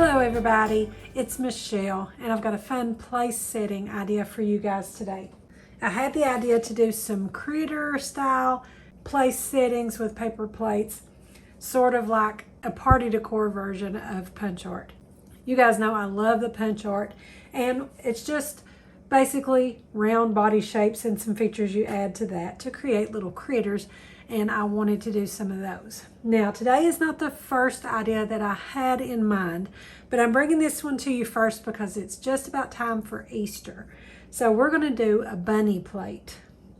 Hello everybody, it's Michelle and I've got a fun place setting idea for you guys today. I had the idea to do some critter style place settings with paper plates, sort of like a party decor version of punch art. You guys know I love the punch art, and it's just basically round body shapes and some features you add to that to create little critters, and I wanted to do some of those. Now today is not the first idea that I had in mind, but I'm bringing this one to you first because it's just about time for Easter. So we're going to do a bunny plate.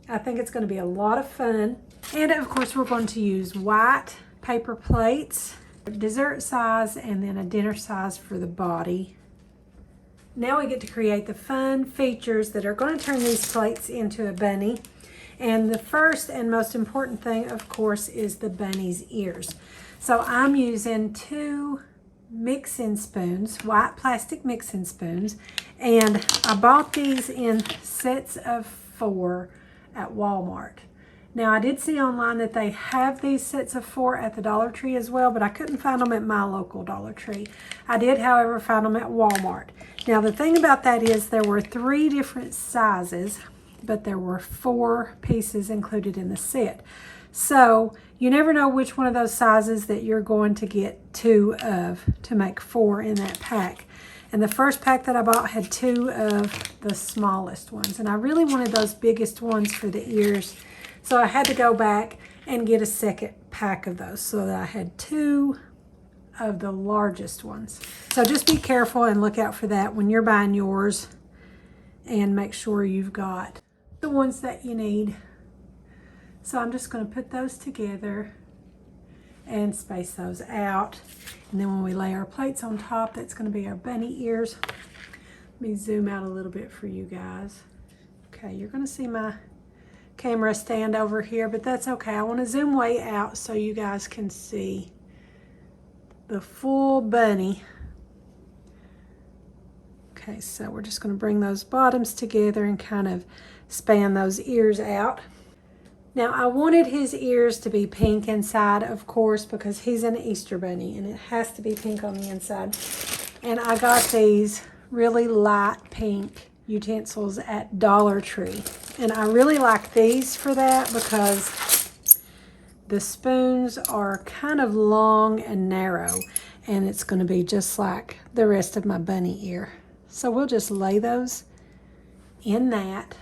I think it's going to be a lot of fun, and of course we're going to use white paper plates, dessert size, and then a dinner size for the body. Now we get to create the fun features that are going to turn these plates into a bunny. And the first and most important thing, of course, is the bunny's ears. So I'm using 2 mixing spoons, white plastic mixing spoons, and I bought these in sets of 4 at Walmart. Now I did see online that they have these sets of 4 at the Dollar Tree as well, but I couldn't find them at my local Dollar Tree. I did, however, find them at Walmart. Now the thing about that is there were 3 different sizes, but there were 4 pieces included in the set. So you never know which one of those sizes that you're going to get 2 of to make 4 in that pack. And the first pack that I bought had 2 of the smallest ones, and I really wanted those biggest ones for the ears. So I had to go back and get a second pack of those so that I had 2 of the largest ones. So just be careful and look out for that when you're buying yours, and make sure you've got the ones that you need. So I'm just going to put those together and space those out. And then when we lay our plates on top, that's going to be our bunny ears. Let me zoom out a little bit for you guys. Okay, you're going to see my camera stand over here, but that's okay. I want to zoom way out so you guys can see the full bunny. Okay, so we're just going to bring those bottoms together and kind of span those ears out. Now I wanted his ears to be pink inside, of course, because he's an Easter bunny and it has to be pink on the inside. And I got these really light pink utensils at Dollar Tree, and I really like these for that because the spoons are kind of long and narrow, and it's going to be just like the rest of my bunny ear. So we'll just lay those in that,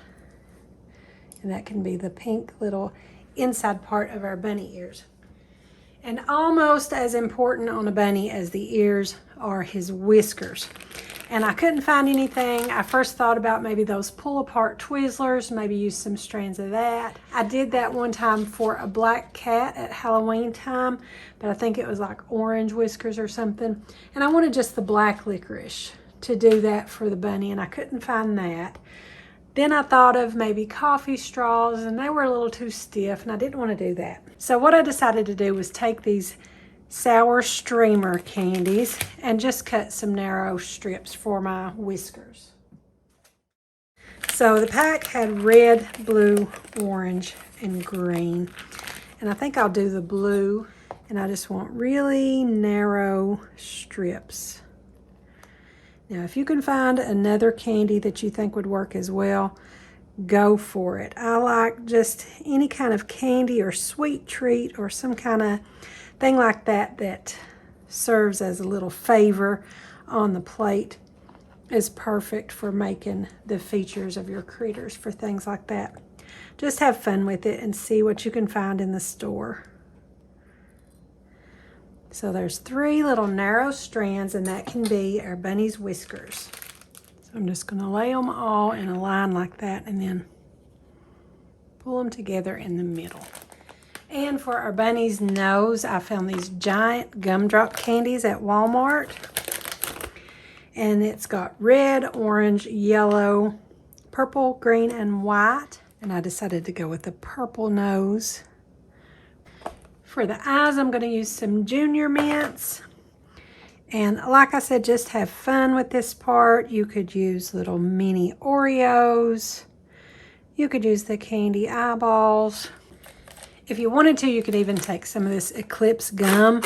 and that can be the pink little inside part of our bunny ears. And almost as important on a bunny as the ears are his whiskers. And I couldn't find anything. I first thought about maybe those pull-apart Twizzlers, maybe use some strands of that. I did that one time for a black cat at Halloween time, but I think it was like orange whiskers or something. And I wanted just the black licorice to do that for the bunny, and I couldn't find that. Then I thought of maybe coffee straws, and they were a little too stiff, and I didn't want to do that. So what I decided to do was take these sour streamer candies and just cut some narrow strips for my whiskers. So the pack had red, blue, orange, and green. And I think I'll do the blue, and I just want really narrow strips. Now, if you can find another candy that you think would work as well, go for it. I like just any kind of candy or sweet treat or some kind of thing like that that serves as a little favor on the plate is perfect for making the features of your critters for things like that. Just have fun with it and see what you can find in the store. So there's 3 little narrow strands, and that can be our bunny's whiskers. So I'm just going to lay them all in a line like that and then pull them together in the middle. And for our bunny's nose, I found these giant gumdrop candies at Walmart. And it's got red, orange, yellow, purple, green, and white. And I decided to go with the purple nose. For the eyes, I'm going to use some Junior Mints. And like I said, just have fun with this part. You could use little mini Oreos. You could use the candy eyeballs. If you wanted to, you could even take some of this Eclipse gum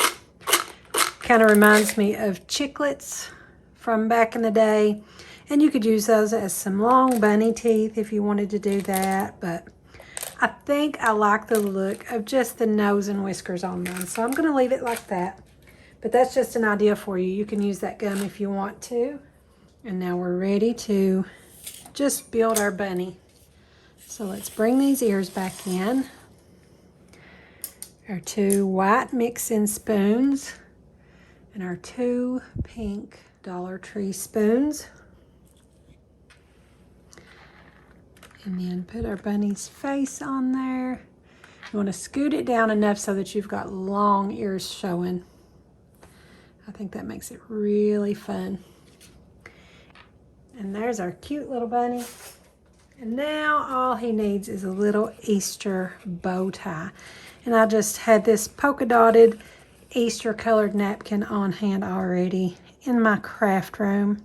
Kind of reminds me of chiclets from back in the day. And you could use those as some long bunny teeth if you wanted to do that. But I think I like the look of just the nose and whiskers on them. So I'm going to leave it like that. But that's just an idea for you. You can use that gum if you want to. And now we're ready to just build our bunny. So let's bring these ears back in. Our 2 white mixing spoons and our 2 pink Dollar Tree spoons. And then put our bunny's face on there. You want to scoot it down enough so that you've got long ears showing. I think that makes it really fun. And there's our cute little bunny. And now all he needs is a little Easter bow tie. And I just had this polka dotted Easter colored napkin on hand already in my craft room.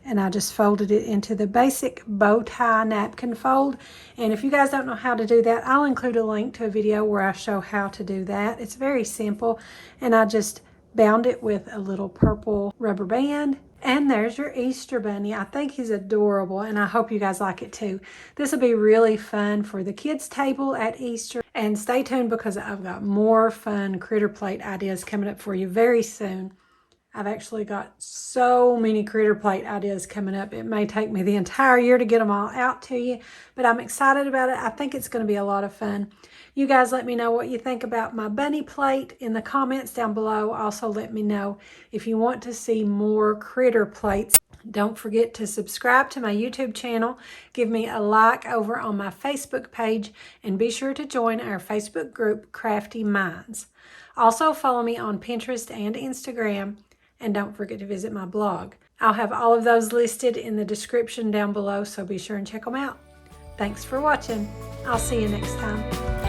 And I just folded it into the basic bow tie napkin fold. And if you guys don't know how to do that, I'll include a link to a video where I show how to do that. It's very simple. And I just bound it with a little purple rubber band. And there's your Easter bunny. I think he's adorable, and I hope you guys like it too. This will be really fun for the kids' table at Easter. And stay tuned because I've got more fun critter plate ideas coming up for you very soon. I've actually got so many critter plate ideas coming up. It may take me the entire year to get them all out to you, but I'm excited about it. I think it's going to be a lot of fun. You guys let me know what you think about my bunny plate in the comments down below. Also, let me know if you want to see more critter plates. Don't forget to subscribe to my YouTube channel. Give me a like over on my Facebook page, and be sure to join our Facebook group, Craftie Minds. Also, follow me on Pinterest and Instagram. And don't forget to visit my blog. I'll have all of those listed in the description down below, so be sure and check them out. Thanks for watching. I'll see you next time.